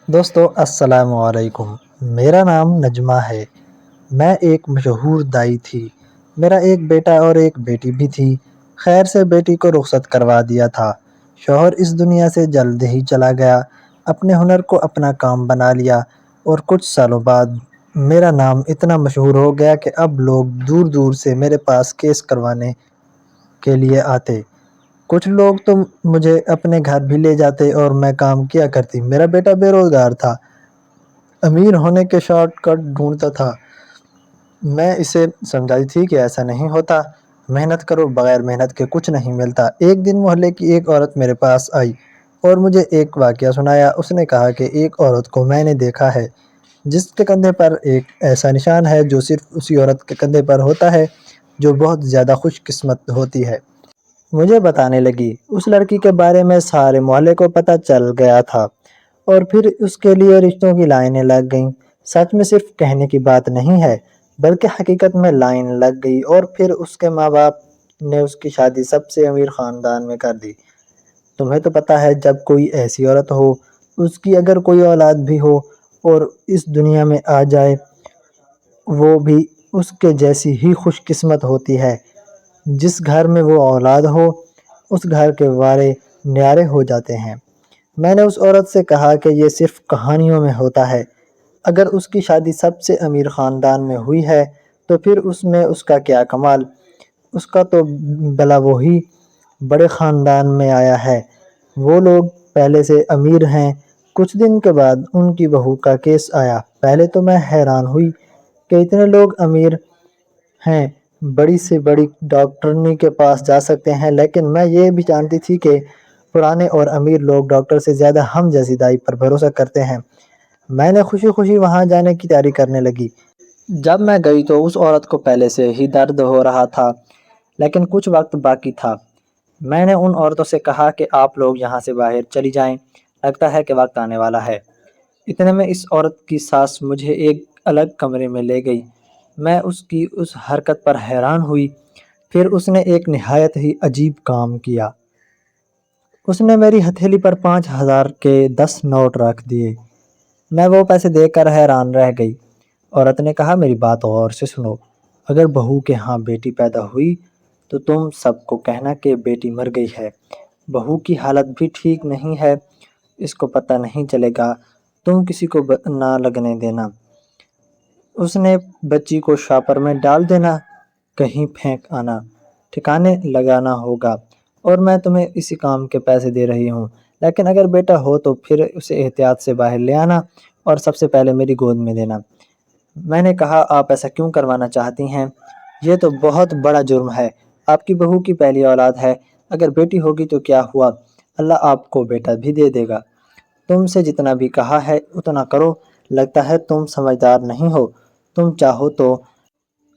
دوستو السلام علیکم۔ میرا نام نجمہ ہے۔ میں ایک مشہور دائی تھی۔ میرا ایک بیٹا اور ایک بیٹی بھی تھی۔ خیر سے بیٹی کو رخصت کروا دیا تھا۔ شوہر اس دنیا سے جلد ہی چلا گیا۔ اپنے ہنر کو اپنا کام بنا لیا اور کچھ سالوں بعد میرا نام اتنا مشہور ہو گیا کہ اب لوگ دور دور سے میرے پاس کیس کروانے کے لیے آتے۔ کچھ لوگ تو مجھے اپنے گھر بھی لے جاتے اور میں کام کیا کرتی۔ میرا بیٹا بے روزگار تھا، امیر ہونے کے شارٹ کٹ ڈھونڈتا تھا۔ میں اسے سمجھاتی تھی کہ ایسا نہیں ہوتا، محنت کرو، بغیر محنت کے کچھ نہیں ملتا۔ ایک دن محلے کی ایک عورت میرے پاس آئی اور مجھے ایک واقعہ سنایا۔ اس نے کہا کہ ایک عورت کو میں نے دیکھا ہے جس کے کندھے پر ایک ایسا نشان ہے جو صرف اسی عورت کے کندھے پر ہوتا ہے جو بہت زیادہ خوش قسمت ہوتی ہے۔ مجھے بتانے لگی۔ اس لڑکی کے بارے میں سارے محلے کو پتہ چل گیا تھا اور پھر اس کے لیے رشتوں کی لائنیں لگ گئیں۔ سچ میں صرف کہنے کی بات نہیں ہے بلکہ حقیقت میں لائن لگ گئی اور پھر اس کے ماں باپ نے اس کی شادی سب سے امیر خاندان میں کر دی۔ تمہیں تو پتہ ہے جب کوئی ایسی عورت ہو، اس کی اگر کوئی اولاد بھی ہو اور اس دنیا میں آ جائے، وہ بھی اس کے جیسی ہی خوش قسمت ہوتی ہے۔ جس گھر میں وہ اولاد ہو اس گھر کے وارے نیارے ہو جاتے ہیں۔ میں نے اس عورت سے کہا کہ یہ صرف کہانیوں میں ہوتا ہے۔ اگر اس کی شادی سب سے امیر خاندان میں ہوئی ہے تو پھر اس میں اس کا کیا کمال؟ اس کا تو بلا وہی بڑے خاندان میں آیا ہے۔ وہ لوگ پہلے سے امیر ہیں۔ کچھ دن کے بعد ان کی بہو کا کیس آیا۔ پہلے تو میں حیران ہوئی کہ اتنے لوگ امیر ہیں، بڑی سے بڑی ڈاکٹرنی کے پاس جا سکتے ہیں، لیکن میں یہ بھی جانتی تھی کہ پرانے اور امیر لوگ ڈاکٹر سے زیادہ ہم جیسی دائی پر بھروسہ کرتے ہیں۔ میں نے خوشی خوشی وہاں جانے کی تیاری کرنے لگی۔ جب میں گئی تو اس عورت کو پہلے سے ہی درد ہو رہا تھا لیکن کچھ وقت باقی تھا۔ میں نے ان عورتوں سے کہا کہ آپ لوگ یہاں سے باہر چلی جائیں، لگتا ہے کہ وقت آنے والا ہے۔ اتنے میں اس عورت کی ساس مجھے ایک الگ کمرے میں لے گئی۔ میں اس کی اس حرکت پر حیران ہوئی۔ پھر اس نے ایک نہایت ہی عجیب کام کیا۔ اس نے میری ہتھیلی پر 5,000 کے 10 نوٹ رکھ دیے۔ میں وہ پیسے دیکھ کر حیران رہ گئی۔ عورت نے کہا میری بات غور سے سنو، اگر بہو کے ہاں بیٹی پیدا ہوئی تو تم سب کو کہنا کہ بیٹی مر گئی ہے۔ بہو کی حالت بھی ٹھیک نہیں ہے، اس کو پتہ نہیں چلے گا، تم کسی کو نہ لگنے دینا۔ اس نے بچی کو شاپر میں ڈال دینا، کہیں پھینک آنا، ٹھکانے لگانا ہوگا، اور میں تمہیں اسی کام کے پیسے دے رہی ہوں۔ لیکن اگر بیٹا ہو تو پھر اسے احتیاط سے باہر لے آنا اور سب سے پہلے میری گود میں دینا۔ میں نے کہا آپ ایسا کیوں کروانا چاہتی ہیں؟ یہ تو بہت بڑا جرم ہے۔ آپ کی بہو کی پہلی اولاد ہے، اگر بیٹی ہوگی تو کیا ہوا، اللہ آپ کو بیٹا بھی دے دے گا۔ تم سے جتنا بھی کہا ہے اتنا کرو، لگتا ہے تم سمجھدار نہیں ہو۔ تم چاہو تو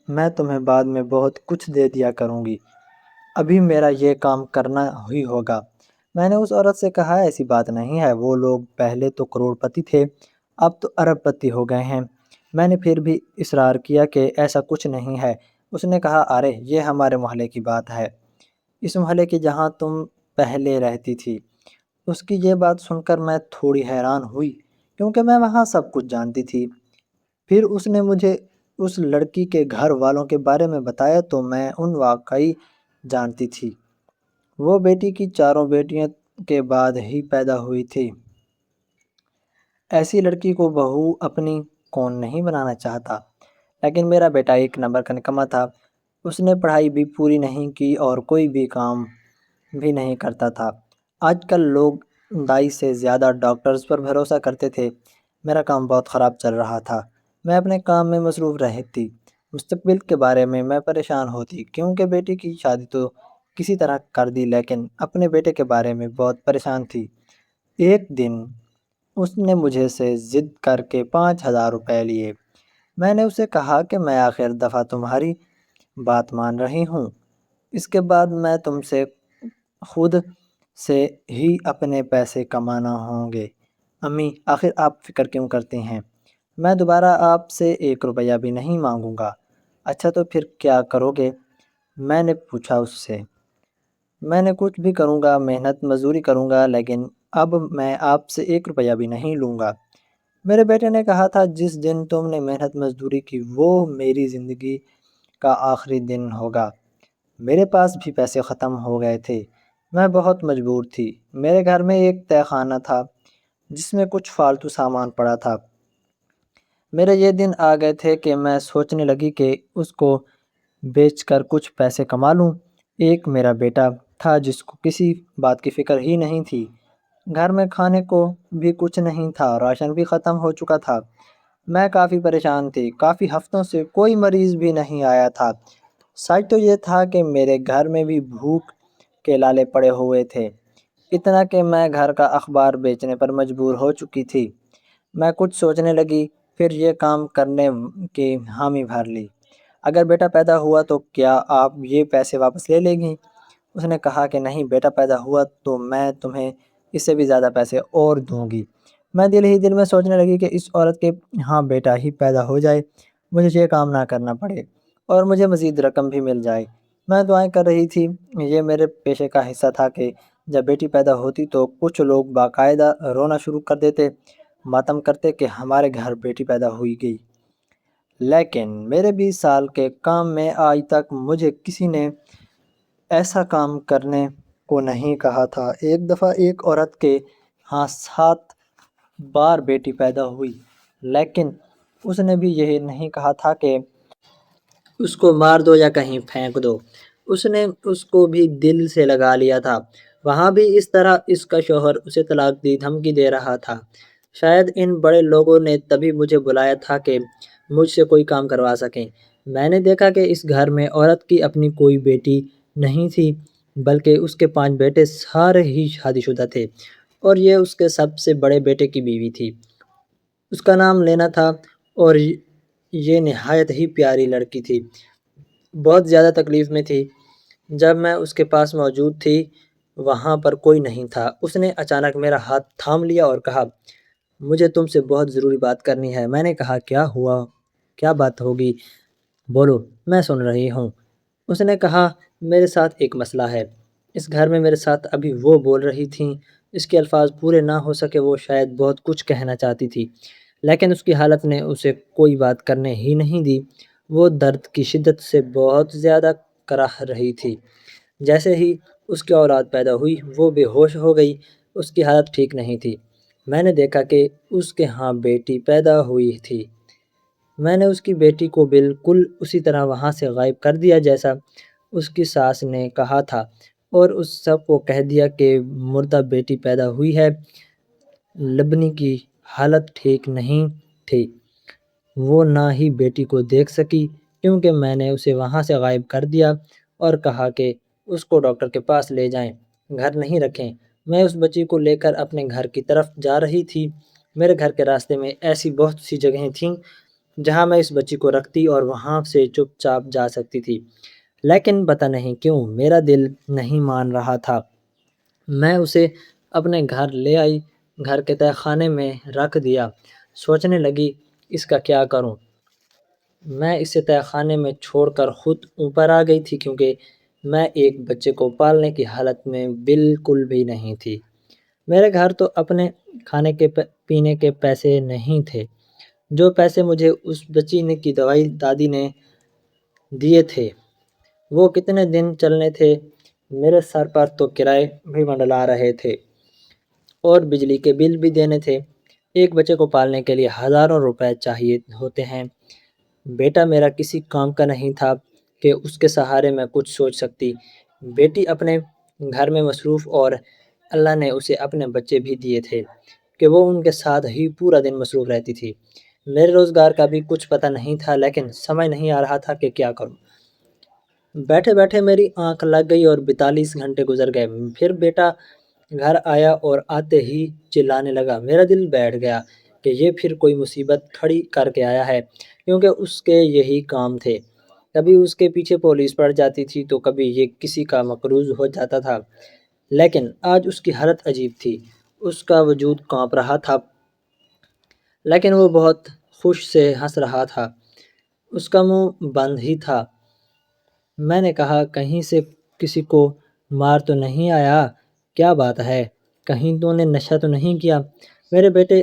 میں تمہیں بعد میں بہت کچھ دے دیا کروں گی، ابھی میرا یہ کام کرنا ہی ہوگا۔ میں نے اس عورت سے کہا ایسی بات نہیں ہے، وہ لوگ پہلے تو کروڑ پتی تھے، اب تو ارب پتی ہو گئے ہیں۔ میں نے پھر بھی اصرار کیا کہ ایسا کچھ نہیں ہے۔ اس نے کہا ارے یہ ہمارے محلے کی بات ہے، اس محلے کی جہاں تم پہلے رہتی تھی۔ اس کی یہ بات سن کر میں تھوڑی حیران ہوئی کیونکہ میں وہاں سب کچھ جانتی تھی۔ پھر اس نے مجھے اس لڑکی کے گھر والوں کے بارے میں بتایا تو میں ان واقعی جانتی تھی۔ وہ بیٹی کی 4 بیٹیوں کے بعد ہی پیدا ہوئی تھی۔ ایسی لڑکی کو بہو اپنی کون نہیں بنانا چاہتا، لیکن میرا بیٹا ایک نمبر کا نکما تھا۔ اس نے پڑھائی بھی پوری نہیں کی اور کوئی بھی کام بھی نہیں کرتا تھا۔ آج کل لوگ دائی سے زیادہ ڈاکٹرز پر بھروسہ کرتے تھے۔ میرا کام بہت خراب چل رہا تھا۔ میں اپنے کام میں مصروف رہتی، مستقبل کے بارے میں پریشان ہوتی کیونکہ بیٹی کی شادی تو کسی طرح کر دی لیکن اپنے بیٹے کے بارے میں بہت پریشان تھی۔ ایک دن اس نے مجھے سے ضد کر کے 5,000 روپے لیے۔ میں نے اسے کہا کہ میں آخر دفعہ تمہاری بات مان رہی ہوں، اس کے بعد میں تم سے خود سے ہی اپنے پیسے کمانا ہوں گے۔ امی آخر آپ فکر کیوں کرتی ہیں؟ میں دوبارہ آپ سے 1 روپیہ بھی نہیں مانگوں گا۔ اچھا تو پھر کیا کرو گے؟ میں نے پوچھا اس سے۔ میں نے کچھ بھی کروں گا، محنت مزدوری کروں گا، لیکن اب میں آپ سے 1 روپیہ بھی نہیں لوں گا۔ میرے بیٹے نے کہا تھا جس دن تم نے محنت مزدوری کی وہ میری زندگی کا آخری دن ہوگا۔ میرے پاس بھی پیسے ختم ہو گئے تھے، میں بہت مجبور تھی۔ میرے گھر میں ایک تہہ خانہ تھا جس میں کچھ فالتو سامان پڑا تھا۔ میرے یہ دن آ گئے تھے کہ میں سوچنے لگی کہ اس کو بیچ کر کچھ پیسے کما لوں۔ ایک میرا بیٹا تھا جس کو کسی بات کی فکر ہی نہیں تھی۔ گھر میں کھانے کو بھی کچھ نہیں تھا، راشن بھی ختم ہو چکا تھا۔ میں کافی پریشان تھی، کافی ہفتوں سے کوئی مریض بھی نہیں آیا تھا۔ سچ تو یہ تھا کہ میرے گھر میں بھی بھوک کے لالے پڑے ہوئے تھے، اتنا کہ میں گھر کا اخبار بیچنے پر مجبور ہو چکی تھی۔ میں کچھ سوچنے لگی، پھر یہ کام کرنے کی حامی بھر لی۔ اگر بیٹا پیدا ہوا تو کیا آپ یہ پیسے واپس لے لیں گی؟ اس نے کہا کہ نہیں، بیٹا پیدا ہوا تو میں تمہیں اس سے بھی زیادہ پیسے اور دوں گی۔ میں دل ہی دل میں سوچنے لگی کہ اس عورت کے ہاں بیٹا ہی پیدا ہو جائے، مجھے یہ کام نہ کرنا پڑے اور مجھے مزید رقم بھی مل جائے۔ میں دعائیں کر رہی تھی۔ یہ میرے پیشے کا حصہ تھا کہ جب بیٹی پیدا ہوتی تو کچھ لوگ باقاعدہ رونا شروع کر دیتے، ماتم کرتے کہ ہمارے گھر بیٹی پیدا ہوئی گئی۔ لیکن میرے 20 سال کے کام میں آج تک مجھے کسی نے ایسا کام کرنے کو نہیں کہا تھا۔ ایک دفعہ ایک عورت کے ہاں 7 بار بیٹی پیدا ہوئی، لیکن اس نے بھی یہ نہیں کہا تھا کہ اس کو مار دو یا کہیں پھینک دو۔ اس نے اس کو بھی دل سے لگا لیا تھا۔ وہاں بھی اس طرح اس کا شوہر اسے طلاق دی دھمکی دے رہا تھا۔ شاید ان بڑے لوگوں نے تبھی مجھے بلایا تھا کہ مجھ سے کوئی کام کروا سکیں۔ میں نے دیکھا کہ اس گھر میں عورت کی اپنی کوئی بیٹی نہیں تھی، بلکہ اس کے 5 بیٹے سارے ہی شادی شدہ تھے، اور یہ اس کے سب سے بڑے بیٹے کی بیوی تھی۔ اس کا نام لینا تھا اور یہ نہایت ہی پیاری لڑکی تھی، بہت زیادہ تکلیف میں تھی۔ جب میں اس کے پاس موجود تھی وہاں پر کوئی نہیں تھا۔ اس نے اچانک میرا ہاتھ تھام لیا اور کہا، مجھے تم سے بہت ضروری بات کرنی ہے۔ میں نے کہا، کیا ہوا؟ کیا بات ہوگی؟ بولو، میں سن رہی ہوں۔ اس نے کہا، میرے ساتھ ایک مسئلہ ہے۔ اس گھر میں میرے ساتھ ابھی وہ بول رہی تھیں، اس کے الفاظ پورے نہ ہو سکے، وہ شاید بہت کچھ کہنا چاہتی تھی، لیکن اس کی حالت نے اسے کوئی بات کرنے ہی نہیں دی۔ وہ درد کی شدت سے بہت زیادہ کراہ رہی تھی۔ جیسے ہی اس کی اولاد پیدا ہوئی وہ بے ہوش ہو گئی، اس کی حالت ٹھیک نہیں تھی۔ میں نے دیکھا کہ اس کے ہاں بیٹی پیدا ہوئی تھی۔ میں نے اس کی بیٹی کو بالکل اسی طرح وہاں سے غائب کر دیا جیسا اس کی ساس نے کہا تھا، اور اس سب کو کہہ دیا کہ مردہ بیٹی پیدا ہوئی ہے۔ لبنی کی حالت ٹھیک نہیں تھی، وہ نہ ہی بیٹی کو دیکھ سکی، کیونکہ میں نے اسے وہاں سے غائب کر دیا اور کہا کہ اس کو ڈاکٹر کے پاس لے جائیں، گھر نہیں رکھیں۔ میں اس بچی کو لے کر اپنے گھر کی طرف جا رہی تھی۔ میرے گھر کے راستے میں ایسی بہت سی جگہیں تھیں جہاں میں اس بچی کو رکھتی اور وہاں سے چپ چاپ جا سکتی تھی، لیکن پتہ نہیں کیوں میرا دل نہیں مان رہا تھا۔ میں اسے اپنے گھر لے آئی، گھر کے تہہ خانے میں رکھ دیا۔ سوچنے لگی اس کا کیا کروں۔ میں اسے تہہ خانے میں چھوڑ کر خود اوپر آ گئی تھی، کیونکہ میں ایک بچے کو پالنے کی حالت میں بالکل بھی نہیں تھی۔ میرے گھر تو اپنے کھانے کے پینے کے پیسے نہیں تھے۔ جو پیسے مجھے اس بچی کی دوائی دادی نے دیے تھے وہ کتنے دن چلنے تھے؟ میرے سر پر تو کرائے بھی منڈلا رہے تھے اور بجلی کے بل بھی دینے تھے۔ ایک بچے کو پالنے کے لیے ہزاروں روپے چاہیے ہوتے ہیں۔ بیٹا میرا کسی کام کا نہیں تھا کہ اس کے سہارے میں کچھ سوچ سکتی۔ بیٹی اپنے گھر میں مصروف، اور اللہ نے اسے اپنے بچے بھی دیے تھے کہ وہ ان کے ساتھ ہی پورا دن مصروف رہتی تھی۔ میرے روزگار کا بھی کچھ پتہ نہیں تھا، لیکن سمجھ نہیں آ رہا تھا کہ کیا کروں۔ بیٹھے بیٹھے میری آنکھ لگ گئی اور 42 گھنٹے گزر گئے۔ پھر بیٹا گھر آیا اور آتے ہی چلانے لگا۔ میرا دل بیٹھ گیا کہ یہ پھر کوئی مصیبت کھڑی کر کے آیا ہے، کیونکہ اس کے یہی کام تھے۔ کبھی اس کے پیچھے پولیس پڑ جاتی تھی تو کبھی یہ کسی کا مقروض ہو جاتا تھا، لیکن آج اس کی حالت عجیب تھی۔ اس کا وجود کانپ رہا تھا، لیکن وہ بہت خوش سے ہنس رہا تھا۔ اس کا منہ بند ہی تھا۔ میں نے کہا، کہیں سے کسی کو مار تو نہیں آیا؟ کیا بات ہے، کہیں تو نے نشہ تو نہیں کیا؟ میرے بیٹے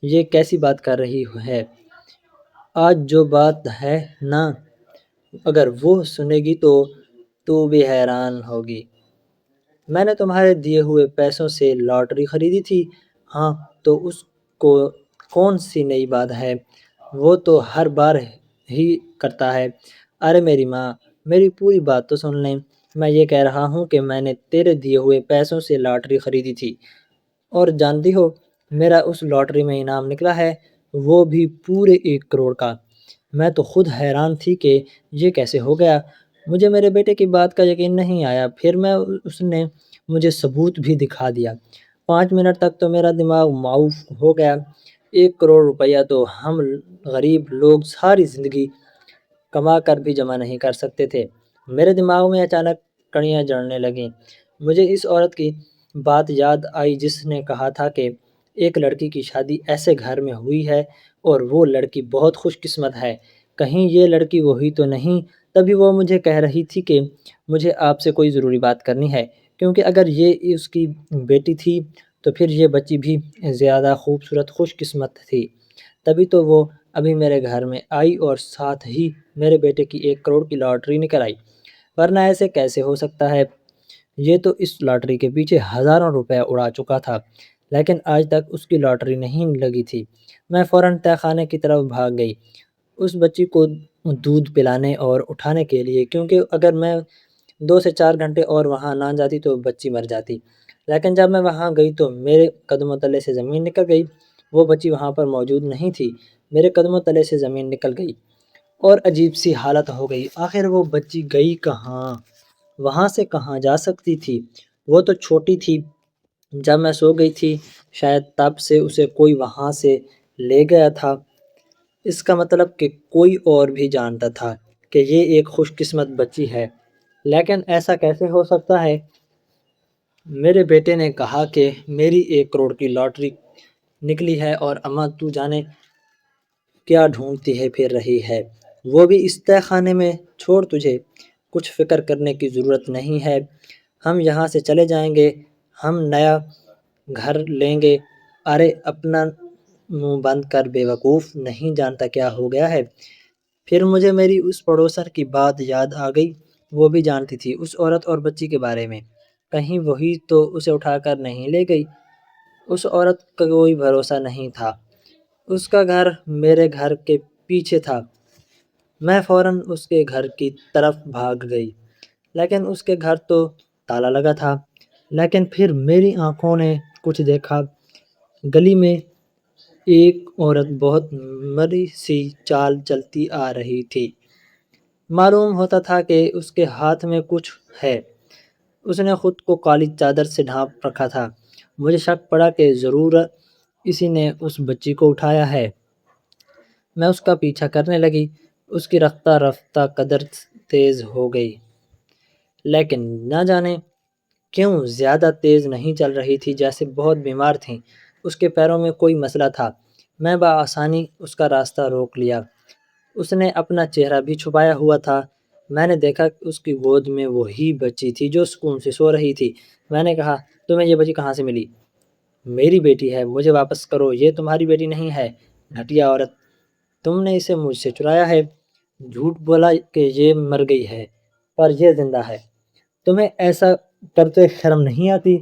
یہ کیسی بات کر رہی ہے؟ آج جو بات ہے نا، اگر وہ سنے گی تو بھی حیران ہوگی۔ میں نے تمہارے دیے ہوئے پیسوں سے لاٹری خریدی تھی۔ ہاں، تو اس کو کون سی نئی بات ہے؟ وہ تو ہر بار ہی کرتا ہے۔ ارے میری ماں، میری پوری بات تو سن لیں۔ میں یہ کہہ رہا ہوں کہ میں نے تیرے دیے ہوئے پیسوں سے لاٹری خریدی تھی، اور جانتی ہو میرا اس لاٹری میں انعام نکلا ہے، وہ بھی پورے 1 کروڑ کا۔ میں تو خود حیران تھی کہ یہ کیسے ہو گیا۔ مجھے میرے بیٹے کی بات کا یقین نہیں آیا۔ پھر اس نے مجھے ثبوت بھی دکھا دیا۔ 5 منٹ تک تو میرا دماغ معاف ہو گیا۔ 1 کروڑ روپیہ تو ہم غریب لوگ ساری زندگی کما کر بھی جمع نہیں کر سکتے تھے۔ میرے دماغ میں اچانک کڑیاں جڑنے لگیں۔ مجھے اس عورت کی بات یاد آئی جس نے کہا تھا کہ ایک لڑکی کی شادی ایسے گھر میں ہوئی ہے اور وہ لڑکی بہت خوش قسمت ہے۔ کہیں یہ لڑکی وہی تو نہیں؟ تبھی وہ مجھے کہہ رہی تھی کہ مجھے آپ سے کوئی ضروری بات کرنی ہے، کیونکہ اگر یہ اس کی بیٹی تھی تو پھر یہ بچی بھی زیادہ خوبصورت خوش قسمت تھی۔ تبھی تو وہ ابھی میرے گھر میں آئی اور ساتھ ہی میرے بیٹے کی 1 کروڑ کی لاٹری نکل آئی، ورنہ ایسے کیسے ہو سکتا ہے؟ یہ تو اس لاٹری کے پیچھے ہزاروں روپے اڑا چکا تھا، لیکن آج تک اس کی لاٹری نہیں لگی تھی۔ میں فوراً تہہ خانے کی طرف بھاگ گئی اس بچی کو دودھ پلانے اور اٹھانے کے لیے، کیونکہ اگر میں 2 سے 4 گھنٹے اور وہاں نہ جاتی تو بچی مر جاتی۔ لیکن جب میں وہاں گئی تو میرے قدموں تلے سے زمین نکل گئی۔ وہ بچی وہاں پر موجود نہیں تھی، میرے قدموں تلے سے زمین نکل گئی اور عجیب سی حالت ہو گئی۔ آخر وہ بچی گئی کہاں؟ وہاں سے کہاں جا سکتی تھی؟ وہ تو چھوٹی تھی جب میں سو گئی تھی، شاید تب سے اسے کوئی وہاں سے لے گیا تھا۔ اس کا مطلب کہ کوئی اور بھی جانتا تھا کہ یہ ایک خوش قسمت بچی ہے، لیکن ایسا کیسے ہو سکتا ہے؟ میرے بیٹے نے کہا کہ میری 1 کروڑ کی لاٹری نکلی ہے اور اماں تو جانے کیا ڈھونڈتی ہے پھر رہی ہے، وہ بھی اس تہہ خانے میں۔ چھوڑ، تجھے کچھ فکر کرنے کی ضرورت نہیں ہے، ہم یہاں سے چلے جائیں گے، ہم نیا گھر لیں گے۔ ارے اپنا منہ بند کر بے وقوف، نہیں جانتا کیا ہو گیا ہے؟ پھر مجھے میری اس پڑوسن کی بات یاد آ گئی، وہ بھی جانتی تھی اس عورت اور بچی کے بارے میں۔ کہیں وہی تو اسے اٹھا کر نہیں لے گئی؟ اس عورت کا کوئی بھروسہ نہیں تھا، اس کا گھر میرے گھر کے پیچھے تھا۔ میں فوراً اس کے گھر کی طرف بھاگ گئی، لیکن اس کے گھر تو تالا لگا تھا۔ لیکن پھر میری آنکھوں نے کچھ دیکھا۔ گلی میں ایک عورت بہت مری سی چال چلتی آ رہی تھی۔ معلوم ہوتا تھا کہ اس کے ہاتھ میں کچھ ہے۔ اس نے خود کو کالی چادر سے ڈھانپ رکھا تھا۔ مجھے شک پڑا کہ ضرور اسی نے اس بچی کو اٹھایا ہے۔ میں اس کا پیچھا کرنے لگی۔ اس کی رفتہ رفتہ قدر تیز ہو گئی، لیکن نہ جانے کیوں زیادہ تیز نہیں چل رہی تھی، جیسے بہت بیمار تھیں۔ اس کے پیروں میں کوئی مسئلہ تھا۔ میں بآسانی اس کا راستہ روک لیا۔ اس نے اپنا چہرہ بھی چھپایا ہوا تھا۔ میں نے دیکھا کہ اس کی گود میں وہی بچی تھی جو سکون سے سو رہی تھی۔ میں نے کہا، تمہیں یہ بچی کہاں سے ملی؟ میری بیٹی ہے، مجھے واپس کرو، یہ تمہاری بیٹی نہیں ہے۔ گھٹیا عورت، تم نے اسے مجھ سے چرایا ہے۔ جھوٹ بولا کہ یہ مر گئی ہے، پر یہ زندہ ہے۔ تمہیں ایسا کرتے شرم نہیں آتی؟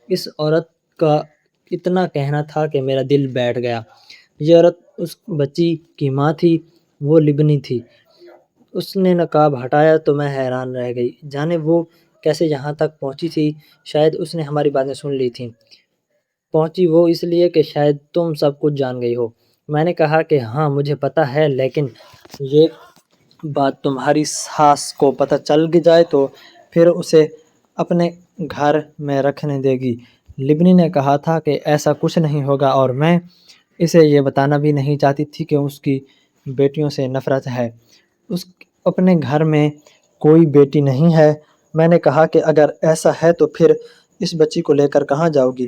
اس عورت کا اتنا کہنا تھا کہ میرا دل بیٹھ گیا۔ یہ عورت اس بچی کی ماں تھی، وہ لبنی تھی۔ اس نے نقاب ہٹایا تو میں حیران رہ گئی، جانے وہ کیسے یہاں تک پہنچی تھی۔ شاید اس نے ہماری باتیں سن لی تھیں۔ پہنچی وہ اس لیے کہ شاید تم سب کچھ جان گئی ہو۔ میں نے کہا کہ ہاں مجھے پتہ ہے، لیکن یہ بات تمہاری ساس کو پتہ چل جائے تو پھر اسے اپنے گھر میں رکھنے دے گی۔ لبنی نے کہا تھا کہ ایسا کچھ نہیں ہوگا، اور میں اسے یہ بتانا بھی نہیں چاہتی تھی کہ اس کی بیٹیوں سے نفرت ہے۔ اس اپنے گھر میں کوئی بیٹی نہیں ہے۔ میں نے کہا کہ اگر ایسا ہے تو پھر اس بچی کو لے کر کہاں جاؤ گی؟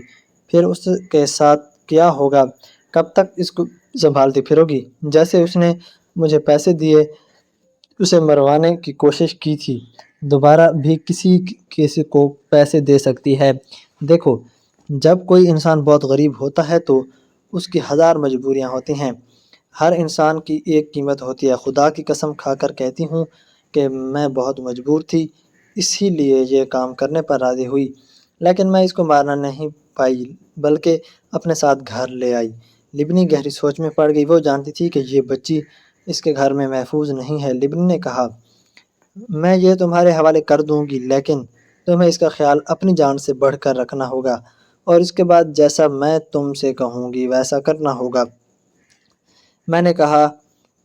پھر اس کے ساتھ کیا ہوگا؟ کب تک اس کو سنبھالتی پھرو گی؟ جیسے اس نے مجھے پیسے دیے، اسے مروانے کی کوشش کی تھی، دوبارہ بھی کسی کو پیسے دے سکتی ہے۔ دیکھو، جب کوئی انسان بہت غریب ہوتا ہے تو اس کی ہزار مجبوریاں ہوتی ہیں۔ ہر انسان کی ایک قیمت ہوتی ہے۔ خدا کی قسم کھا کر کہتی ہوں کہ میں بہت مجبور تھی، اسی لیے یہ کام کرنے پر راضی ہوئی، لیکن میں اس کو مارنا نہیں پائی بلکہ اپنے ساتھ گھر لے آئی۔ لبنی گہری سوچ میں پڑ گئی۔ وہ جانتی تھی کہ یہ بچی اس کے گھر میں محفوظ نہیں ہے۔ لبنی نے کہا، میں یہ تمہارے حوالے کر دوں گی، لیکن تمہیں اس کا خیال اپنی جان سے بڑھ کر رکھنا ہوگا، اور اس کے بعد جیسا میں تم سے کہوں گی ویسا کرنا ہوگا۔ میں نے کہا،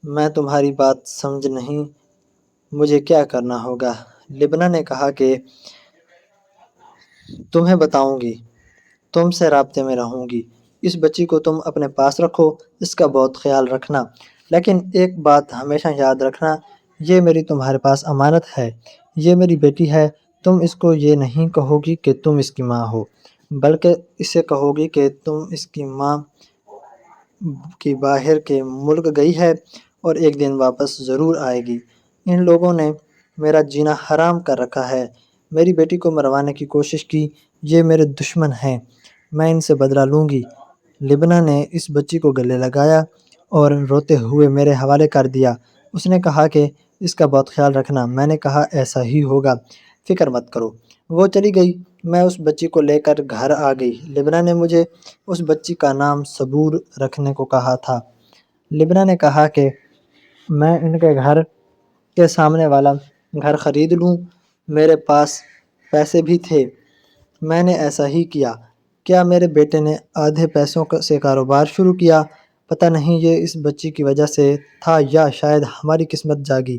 میں تمہاری بات سمجھ نہیں، مجھے کیا کرنا ہوگا؟ لبنہ نے کہا کہ تمہیں بتاؤں گی، تم سے رابطے میں رہوں گی۔ اس بچی کو تم اپنے پاس رکھو، اس کا بہت خیال رکھنا، لیکن ایک بات ہمیشہ یاد رکھنا، یہ میری تمہارے پاس امانت ہے، یہ میری بیٹی ہے۔ تم اس کو یہ نہیں کہو گی کہ تم اس کی ماں ہو، بلکہ اسے کہو گی کہ تم اس کی ماں کی باہر کے ملک گئی ہے اور ایک دن واپس ضرور آئے گی۔ ان لوگوں نے میرا جینا حرام کر رکھا ہے، میری بیٹی کو مروانے کی کوشش کی، یہ میرے دشمن ہیں، میں ان سے بدلہ لوں گی۔ لبنہ نے اس بچی کو گلے لگایا اور روتے ہوئے میرے حوالے کر دیا۔ اس نے کہا کہ اس کا بہت خیال رکھنا۔ میں نے کہا، ایسا ہی ہوگا، فکر مت کرو۔ وہ چلی گئی۔ میں اس بچی کو لے کر گھر آ گئی۔ لبنہ نے مجھے اس بچی کا نام صبور رکھنے کو کہا تھا۔ لبنہ نے کہا کہ میں ان کے گھر کے سامنے والا گھر خرید لوں، میرے پاس پیسے بھی تھے، میں نے ایسا ہی کیا۔ کیا میرے بیٹے نے آدھے پیسوں سے کاروبار شروع کیا؟ پتہ نہیں یہ اس بچی کی وجہ سے تھا یا شاید ہماری قسمت جاگی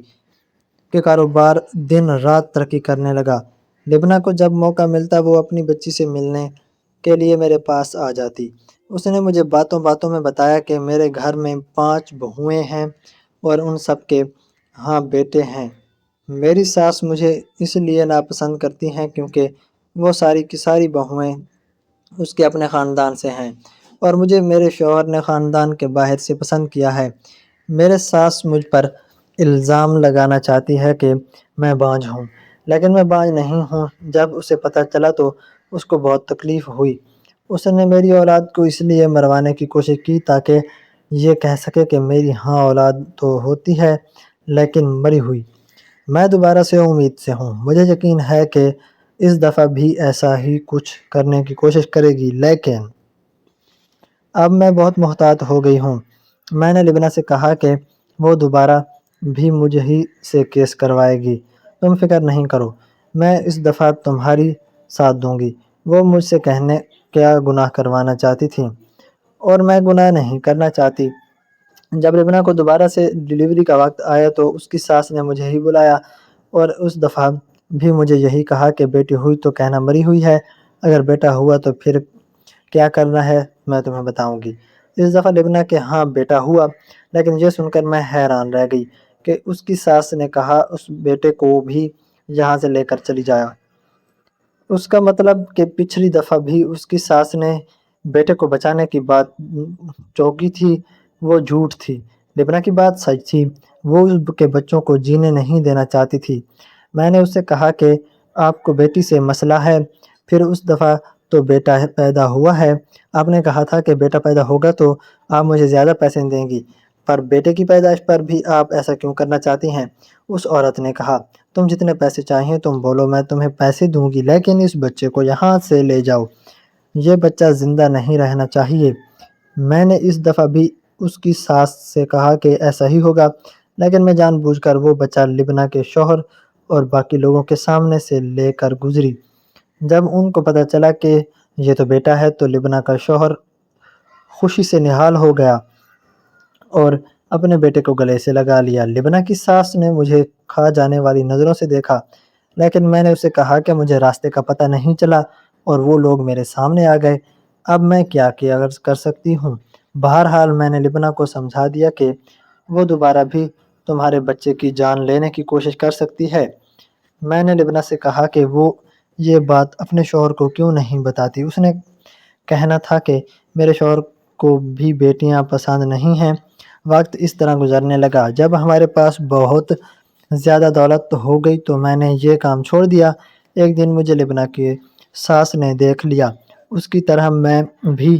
کہ کاروبار دن رات ترقی کرنے لگا۔ لبنہ کو جب موقع ملتا وہ اپنی بچی سے ملنے کے لیے میرے پاس آ جاتی۔ اس نے مجھے باتوں باتوں میں بتایا کہ میرے گھر میں 5 بہویں ہیں اور ان سب کے ہاں بیٹے ہیں۔ میری ساس مجھے اس لیے ناپسند کرتی ہیں کیونکہ وہ ساری کی ساری بہویں اس کے اپنے خاندان سے ہیں، اور مجھے میرے شوہر نے خاندان کے باہر سے پسند کیا ہے۔ میرے ساس مجھ پر الزام لگانا چاہتی ہے کہ میں بانجھ ہوں، لیکن میں بانجھ نہیں ہوں۔ جب اسے پتہ چلا تو اس کو بہت تکلیف ہوئی۔ اس نے میری اولاد کو اس لیے مروانے کی کوشش کی تاکہ یہ کہہ سکے کہ میری ہاں اولاد تو ہوتی ہے لیکن مری ہوئی۔ میں دوبارہ سے امید سے ہوں، مجھے یقین ہے کہ اس دفعہ بھی ایسا ہی کچھ کرنے کی کوشش کرے گی، لیکن اب میں بہت محتاط ہو گئی ہوں۔ میں نے لبنہ سے کہا کہ وہ دوبارہ بھی مجھ ہی سے کیس کروائے گی، تم فکر نہیں کرو، میں اس دفعہ تمہاری ساتھ دوں گی۔ وہ مجھ سے کہنے کیا گناہ کروانا چاہتی تھی، اور میں گناہ نہیں کرنا چاہتی۔ جب لبنہ کو دوبارہ سے ڈیلیوری کا وقت آیا تو اس کی ساس نے مجھے ہی بلایا اور اس دفعہ بھی مجھے یہی کہا کہ بیٹی ہوئی تو کہنا مری ہوئی ہے، اگر بیٹا ہوا تو پھر کیا کرنا ہے میں تمہیں بتاؤں گی۔ اس دفعہ لبنہ کے ہاں بیٹا ہوا، لیکن یہ سن کر میں حیران رہ گئی کہ اس کی ساس نے کہا اس بیٹے کو بھی یہاں سے لے کر چلی جایا۔ اس کا مطلب کہ پچھلی دفعہ بھی اس کی ساس نے بیٹے کو بچانے کی بات چونکی تھی، وہ جھوٹ تھی۔ لبنہ کی بات سچ تھی، وہ اس کے بچوں کو جینے نہیں دینا چاہتی تھی۔ میں نے اس سے کہا کہ آپ کو بیٹی سے مسئلہ ہے، پھر اس دفعہ تو بیٹا پیدا ہوا ہے، آپ نے کہا تھا کہ بیٹا پیدا ہوگا تو آپ مجھے زیادہ پیسے دیں گی، پر بیٹے کی پیدائش پر بھی آپ ایسا کیوں کرنا چاہتی ہیں؟ اس عورت نے کہا، تم جتنے پیسے چاہیے تم بولو، میں تمہیں پیسے دوں گی، لیکن اس بچے کو یہاں سے لے جاؤ، یہ بچہ زندہ نہیں رہنا چاہیے۔ میں نے اس دفعہ بھی اس کی ساس سے کہا کہ ایسا ہی ہوگا، لیکن میں جان بوجھ کر وہ بچہ لبنہ کے شوہر اور باقی لوگوں کے سامنے سے لے کر گزری۔ جب ان کو پتہ چلا کہ یہ تو بیٹا ہے تو لبنہ کا شوہر خوشی سے نہال ہو گیا اور اپنے بیٹے کو گلے سے لگا لیا۔ لبنہ کی ساس نے مجھے کھا جانے والی نظروں سے دیکھا، لیکن میں نے اسے کہا کہ مجھے راستے کا پتہ نہیں چلا اور وہ لوگ میرے سامنے آ گئے، اب میں کیا کر سکتی ہوں؟ بہرحال میں نے لبنہ کو سمجھا دیا کہ وہ دوبارہ بھی تمہارے بچے کی جان لینے کی کوشش کر سکتی ہے۔ میں نے لبنہ سے کہا کہ وہ یہ بات اپنے شوہر کو کیوں نہیں بتاتی، اس نے کہنا تھا کہ میرے شوہر کو بھی بیٹیاں پسند نہیں ہیں۔ وقت اس طرح گزرنے لگا، جب ہمارے پاس بہت زیادہ دولت ہو گئی تو میں نے یہ کام چھوڑ دیا۔ ایک دن مجھے لبنہ کی ساس نے دیکھ لیا، اس کی طرح میں بھی